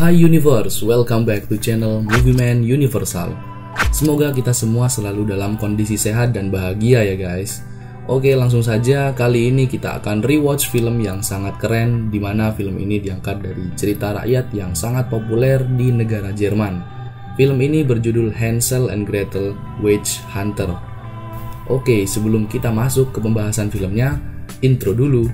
Hai Universe, welcome back to channel Movie Man Universal. Semoga kita semua selalu dalam kondisi sehat dan bahagia ya guys. Oke, langsung saja kali ini kita akan rewatch film yang sangat keren, dimana film ini diangkat dari cerita rakyat yang sangat populer di negara Jerman. Film ini berjudul Hansel and Gretel Witch Hunter. Oke, sebelum kita masuk ke pembahasan filmnya, intro dulu.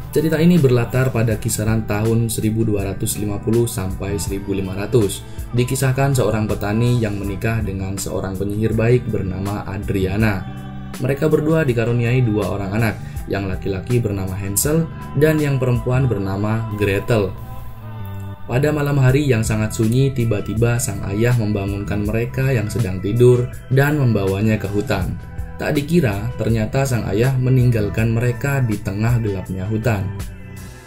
Cerita ini berlatar pada kisaran tahun 1250 sampai 1500. Dikisahkan seorang petani yang menikah dengan seorang penyihir baik bernama Adriana. Mereka berdua dikaruniai dua orang anak, yang laki-laki bernama Hansel dan yang perempuan bernama Gretel. Pada malam hari yang sangat sunyi, tiba-tiba sang ayah membangunkan mereka yang sedang tidur dan membawanya ke hutan. Tak dikira, ternyata sang ayah meninggalkan mereka di tengah gelapnya hutan.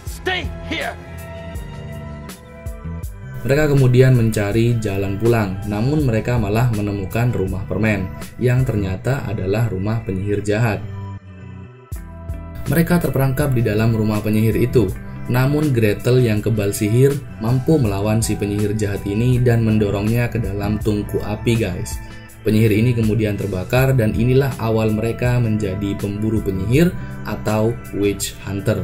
Stay here. Mereka kemudian mencari jalan pulang, namun mereka malah menemukan rumah permen, yang ternyata adalah rumah penyihir jahat. Mereka terperangkap di dalam rumah penyihir itu, namun Gretel yang kebal sihir mampu melawan si penyihir jahat ini dan mendorongnya ke dalam tungku api guys. Penyihir ini kemudian terbakar dan inilah awal mereka menjadi pemburu penyihir atau witch hunter.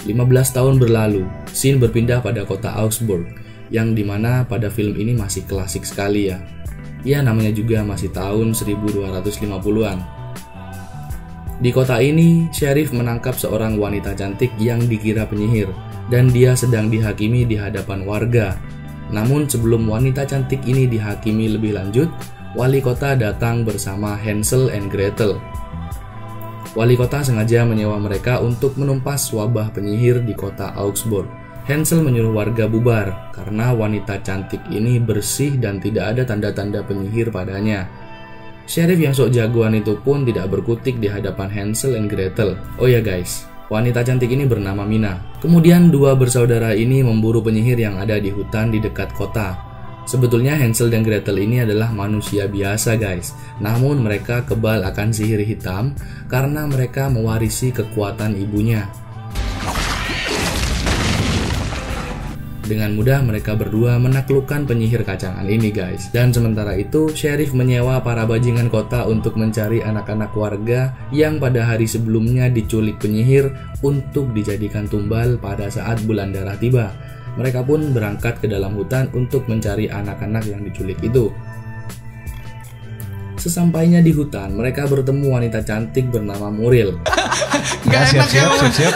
15 tahun berlalu, scene berpindah pada kota Augsburg, yang dimana pada film ini masih klasik sekali ya. Ya namanya juga masih tahun 1250-an. Di kota ini, sheriff menangkap seorang wanita cantik yang dikira penyihir, dan dia sedang dihakimi di hadapan warga. Namun sebelum wanita cantik ini dihakimi lebih lanjut, wali kota datang bersama Hansel and Gretel. Wali kota sengaja menyewa mereka untuk menumpas wabah penyihir di kota Augsburg. Hansel menyuruh warga bubar karena wanita cantik ini bersih dan tidak ada tanda-tanda penyihir padanya. Sheriff yang sok jagoan itu pun tidak berkutik di hadapan Hansel and Gretel. Oh ya guys, wanita cantik ini bernama Mina. Kemudian dua bersaudara ini memburu penyihir yang ada di hutan di dekat kota. Sebetulnya Hansel dan Gretel ini adalah manusia biasa guys. Namun mereka kebal akan sihir hitam karena mereka mewarisi kekuatan ibunya. Dengan mudah mereka berdua menaklukkan penyihir kacangan ini guys. Dan sementara itu sheriff menyewa para bajingan kota untuk mencari anak-anak warga yang pada hari sebelumnya diculik penyihir untuk dijadikan tumbal pada saat bulan darah tiba. Mereka pun berangkat ke dalam hutan untuk mencari anak-anak yang diculik itu. Sesampainya di hutan, mereka bertemu wanita cantik bernama Muriel. Siap.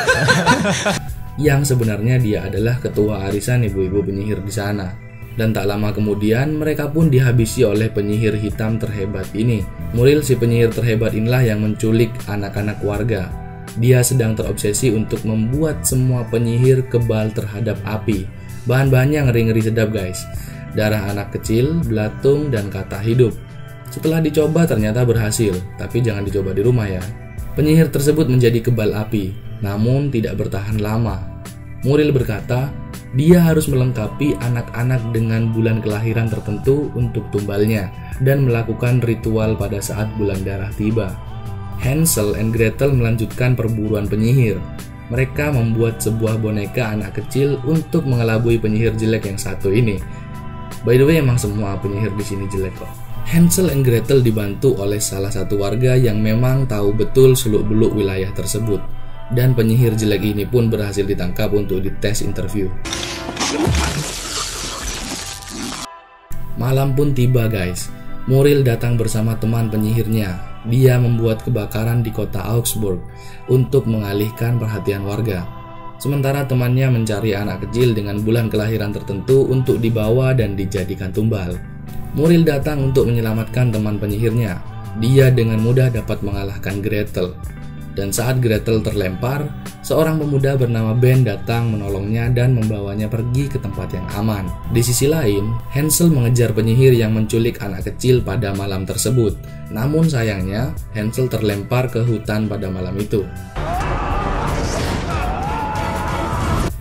Yang sebenarnya dia adalah ketua arisan ibu-ibu penyihir di sana. Dan tak lama kemudian mereka pun dihabisi oleh penyihir hitam terhebat ini. Muriel si penyihir terhebat inilah yang menculik anak-anak warga. Dia sedang terobsesi untuk membuat semua penyihir kebal terhadap api. Bahan-bahannya ngeri-ngeri sedap guys. Darah anak kecil, belatung, dan kata hidup. Setelah dicoba ternyata berhasil, tapi jangan dicoba di rumah ya. Penyihir tersebut menjadi kebal api, namun tidak bertahan lama. Muriel berkata, dia harus melengkapi anak-anak dengan bulan kelahiran tertentu untuk tumbalnya dan melakukan ritual pada saat bulan darah tiba. Hansel and Gretel melanjutkan perburuan penyihir. Mereka membuat sebuah boneka anak kecil untuk mengelabui penyihir jelek yang satu ini. By the way, emang semua penyihir di sini jelek kok. Hansel and Gretel dibantu oleh salah satu warga yang memang tahu betul seluk-beluk wilayah tersebut. Dan penyihir jelek ini pun berhasil ditangkap untuk dites interview. Malam pun tiba guys. Muriel datang bersama teman penyihirnya. Dia membuat kebakaran di kota Augsburg untuk mengalihkan perhatian warga. Sementara temannya mencari anak kecil dengan bulan kelahiran tertentu untuk dibawa dan dijadikan tumbal. Muriel datang untuk menyelamatkan teman penyihirnya. Dia dengan mudah dapat mengalahkan Gretel. Dan saat Gretel terlempar, Seorang pemuda bernama Ben datang menolongnya dan membawanya pergi ke tempat yang aman. Di sisi lain, Hansel mengejar penyihir yang menculik anak kecil pada malam tersebut. Namun sayangnya, Hansel terlempar ke hutan pada malam itu.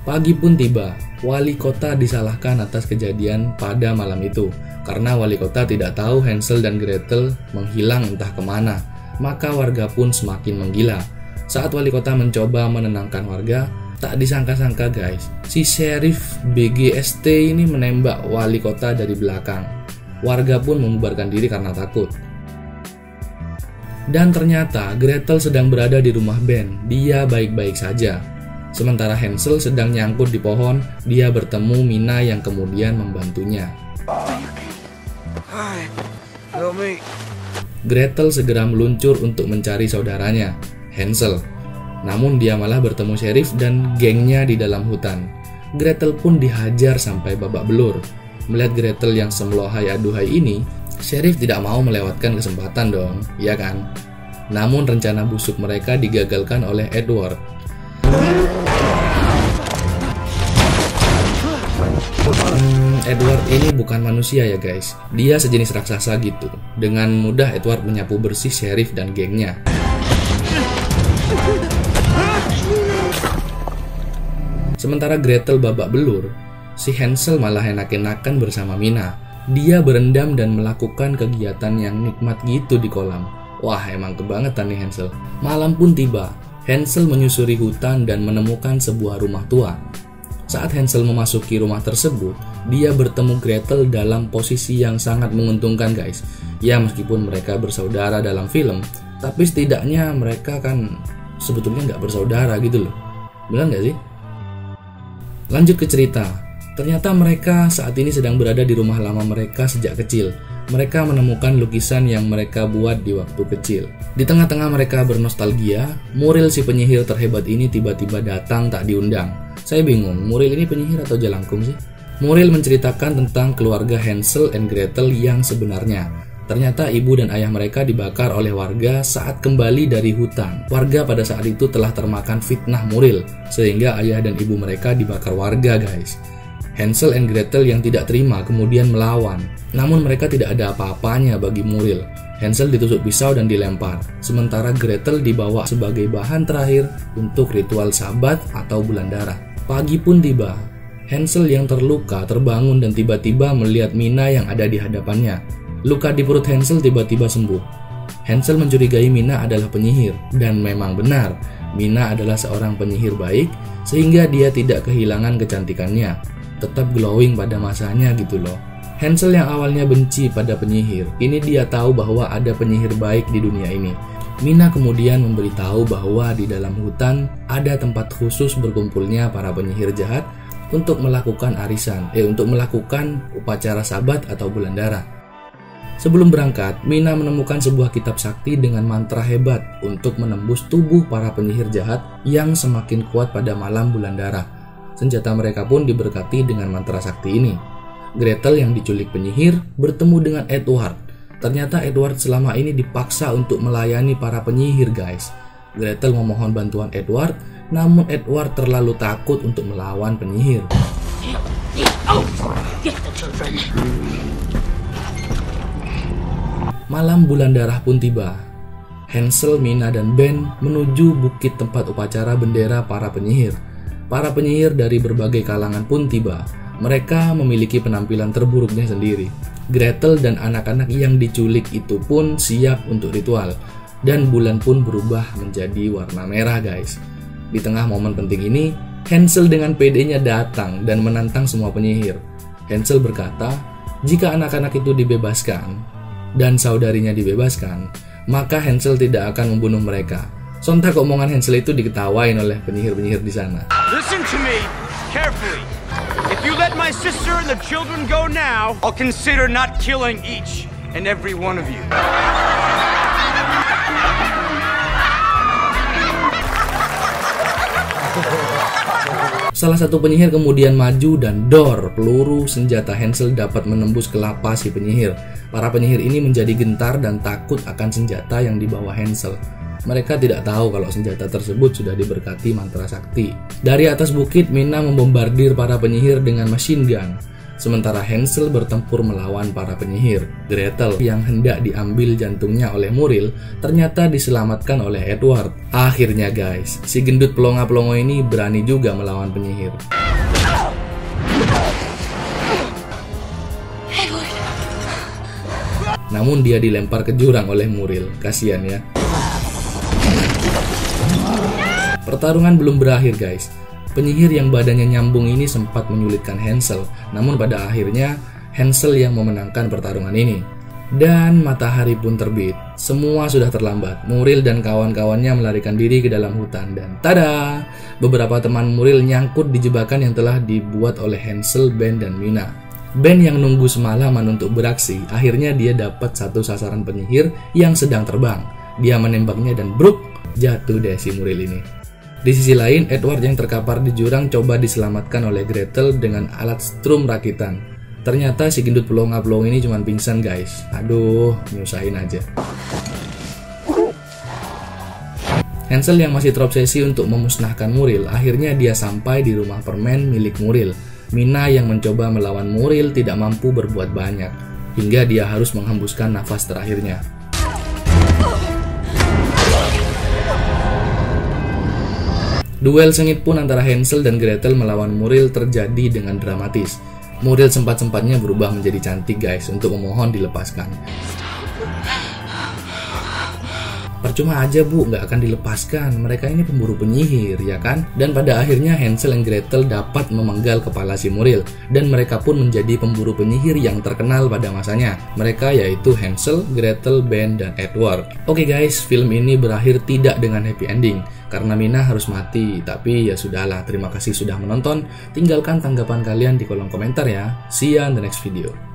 Pagi pun tiba, wali kota disalahkan atas kejadian pada malam itu. Karena wali kota tidak tahu Hansel dan Gretel menghilang entah kemana, maka warga pun semakin menggila. Saat wali kota mencoba menenangkan warga, tak disangka-sangka guys, si Sheriff BGST ini menembak wali kota dari belakang. Warga pun membubarkan diri karena takut. Dan ternyata Gretel sedang berada di rumah Ben, dia baik-baik saja. Sementara Hansel sedang nyangkut di pohon, dia bertemu Mina yang kemudian membantunya. Gretel segera meluncur untuk mencari saudaranya, Hansel. Namun dia malah bertemu Sheriff dan gengnya di dalam hutan. Gretel pun dihajar sampai babak belur. Melihat Gretel yang semlohai aduhai ini, Sheriff tidak mau melewatkan kesempatan dong, ya kan? Namun rencana busuk mereka digagalkan oleh Edward. Edward ini bukan manusia ya guys, dia sejenis raksasa gitu. Dengan mudah Edward menyapu bersih Sheriff dan gengnya. Sementara Gretel babak belur, si Hansel malah enak-enakan bersama Mina. Dia berendam dan melakukan kegiatan yang nikmat gitu di kolam. Wah, emang kebangetan nih Hansel. Malam pun tiba, Hansel menyusuri hutan dan menemukan sebuah rumah tua. Saat Hansel memasuki rumah tersebut, dia bertemu Gretel dalam posisi yang sangat menguntungkan guys. Ya meskipun mereka bersaudara dalam film, tapi setidaknya mereka kan sebetulnya nggak bersaudara gitu loh. Benar nggak sih? Lanjut ke cerita. Ternyata mereka saat ini sedang berada di rumah lama mereka sejak kecil. Mereka menemukan lukisan yang mereka buat di waktu kecil. Di tengah-tengah mereka bernostalgia, Muriel si penyihir terhebat ini tiba-tiba datang tak diundang. Saya bingung, Muriel ini penyihir atau jalangkung sih? Muriel menceritakan tentang keluarga Hansel and Gretel yang sebenarnya. Ternyata ibu dan ayah mereka dibakar oleh warga saat kembali dari hutan. Warga pada saat itu telah termakan fitnah Muriel, sehingga ayah dan ibu mereka dibakar warga guys. Hansel and Gretel yang tidak terima kemudian melawan. Namun mereka tidak ada apa-apanya bagi Muriel. Hansel ditusuk pisau dan dilempar, sementara Gretel dibawa sebagai bahan terakhir untuk ritual Sabat atau bulan darah. Pagi pun tiba. Hansel yang terluka terbangun dan tiba-tiba melihat Mina yang ada di hadapannya. Luka di perut Hansel tiba-tiba sembuh. Hansel mencurigai Mina adalah penyihir, dan memang benar, Mina adalah seorang penyihir baik, sehingga dia tidak kehilangan kecantikannya, tetap glowing pada masanya gitu loh. Hansel yang awalnya benci pada penyihir, ini dia tahu bahwa ada penyihir baik di dunia ini. Mina kemudian memberitahu bahwa di dalam hutan ada tempat khusus berkumpulnya para penyihir jahat untuk melakukan untuk melakukan upacara Sabat atau bulan darah. Sebelum berangkat, Mina menemukan sebuah kitab sakti dengan mantra hebat untuk menembus tubuh para penyihir jahat yang semakin kuat pada malam bulan darah. Senjata mereka pun diberkati dengan mantra sakti ini. Gretel yang diculik penyihir bertemu dengan Edward. Ternyata Edward selama ini dipaksa untuk melayani para penyihir guys. Gretel memohon bantuan Edward, namun Edward terlalu takut untuk melawan penyihir. Malam bulan darah pun tiba. Hansel, Mina, dan Ben menuju bukit tempat upacara bendera para penyihir. Para penyihir dari berbagai kalangan pun tiba. Mereka memiliki penampilan terburuknya sendiri. Gretel dan anak-anak yang diculik itu pun siap untuk ritual. Dan bulan pun berubah menjadi warna merah guys. Di tengah momen penting ini, Hansel dengan pedenya datang dan menantang semua penyihir. Hansel berkata, jika anak-anak itu dibebaskan dan saudarinya dibebaskan, maka Hansel tidak akan membunuh mereka. Sontak omongan Hansel itu diketawain oleh penyihir-penyihir di sana. Listen to me carefully. If you let my sister and the children go now, I'll consider not killing each and every one of you. Salah satu penyihir kemudian maju dan dor, peluru senjata Hansel dapat menembus kelapa si penyihir. Para penyihir ini menjadi gentar dan takut akan senjata yang dibawa Hansel. Mereka tidak tahu kalau senjata tersebut sudah diberkati mantra sakti. Dari atas bukit, Mina membombardir para penyihir dengan machine gun. Sementara Hansel bertempur melawan para penyihir. Gretel yang hendak diambil jantungnya oleh Muriel ternyata diselamatkan oleh Edward. Akhirnya guys, si gendut pelongo-pelongo ini berani juga melawan penyihir. Namun dia dilempar ke jurang oleh Muriel. Kasian ya. Pertarungan belum berakhir guys. Penyihir yang badannya nyambung ini sempat menyulitkan Hansel, namun pada akhirnya Hansel yang memenangkan pertarungan ini. Dan matahari pun terbit. Semua sudah terlambat. Muriel dan kawan-kawannya melarikan diri ke dalam hutan dan tada! Beberapa teman Muriel nyangkut di jebakan yang telah dibuat oleh Hansel, Ben, dan Mina. Ben yang nunggu semalaman untuk beraksi, akhirnya dia dapat satu sasaran penyihir yang sedang terbang. Dia menembaknya dan bruk, jatuh deh si Muriel ini. Di sisi lain, Edward yang terkapar di jurang coba diselamatkan oleh Gretel dengan alat strum rakitan. Ternyata si gendut pelongo-pelongo ini cuma pingsan guys. Aduh, nyusahin aja. Hansel yang masih terobsesi untuk memusnahkan Muriel, akhirnya dia sampai di rumah permen milik Muriel. Mina yang mencoba melawan Muriel tidak mampu berbuat banyak, hingga dia harus menghembuskan nafas terakhirnya. Duel sengit pun antara Hansel dan Gretel melawan Muriel terjadi dengan dramatis. Muriel sempat-sempatnya berubah menjadi cantik guys untuk memohon dilepaskan. Percuma aja bu, nggak akan dilepaskan. Mereka ini pemburu penyihir, ya kan? Dan pada akhirnya Hansel dan Gretel dapat memenggal kepala si Muriel. Dan mereka pun menjadi pemburu penyihir yang terkenal pada masanya. Mereka yaitu Hansel, Gretel, Ben, dan Edward. Oke guys, film ini berakhir tidak dengan happy ending. Karena Mina harus mati. Tapi ya sudahlah, terima kasih sudah menonton. Tinggalkan tanggapan kalian di kolom komentar ya. See ya in the next video.